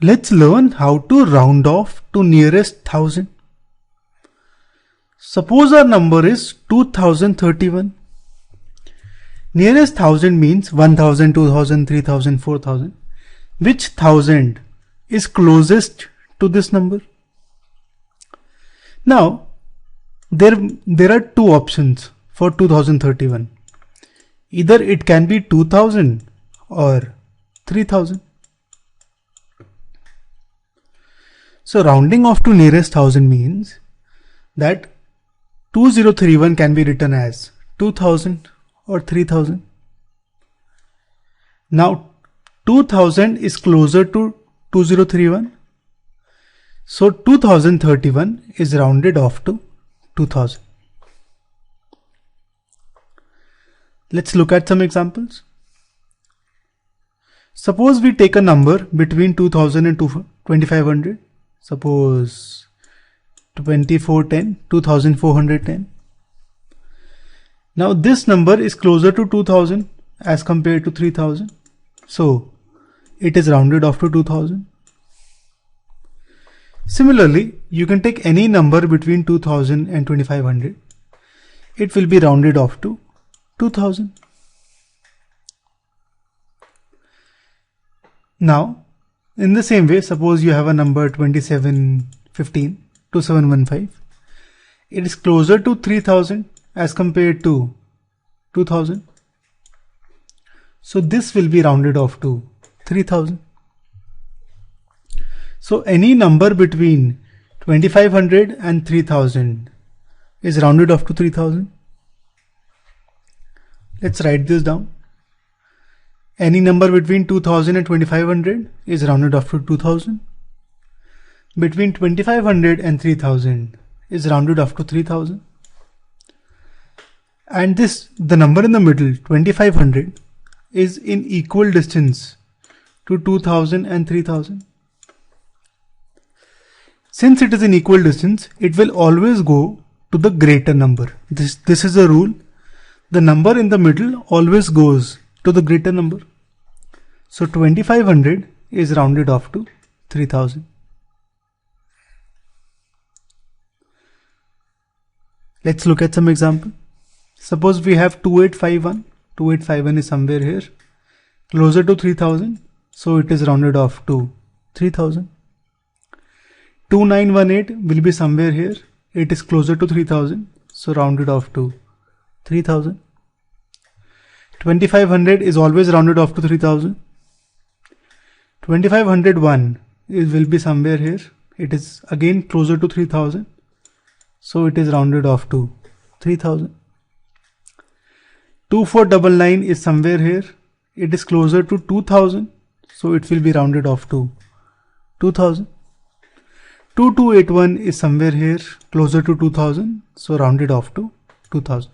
Let's learn how to round off to nearest 1000. Suppose our number is 2031. Nearest 1000 means 1000, 2000, 3000, 4000. Which 1000 is closest to this number? Now, there are two options for 2031. Either it can be 2000 or 3000. So rounding off to nearest 1000 means that 2031 can be written as 2000 or 3000. Now 2000 is closer to 2031. So 2031 is rounded off to 2000. Let's look at some examples. Suppose we take a number between 2000 and 2500. Suppose 2410. Now this number is closer to 2000 as compared to 3000. So it is rounded off to 2000. Similarly, you can take any number between 2000 and 2500. It will be rounded off to 2000. Now, in the same way, suppose you have a number 2715. It is closer to 3000 as compared to 2000. So this will be rounded off to 3000. So any number between 2500 and 3000 is rounded off to 3000. Let's write this down. Any number between 2000 and 2500 is rounded off to 2000. Between 2500 and 3000 is rounded off to 3000. And the number in the middle, 2500, is in equal distance to 2000 and 3000. Since it is in equal distance, it will always go to the greater number. This is a rule. The number in the middle always goes to the greater number. So 2500 is rounded off to 3000. Let's look at some example. Suppose we have 2851. 2851 is somewhere here, closer to 3000. So it is rounded off to 3000. 2918 will be somewhere here. It is closer to 3000. So rounded off to 3000. 2500 is always rounded off to 3000. 2501 will be somewhere here. It is again closer to 3000. So it is rounded off to 3000. 2499 is somewhere here. It is closer to 2000. So it will be rounded off to 2000. 2281 is somewhere here, closer to 2000. So rounded off to 2000.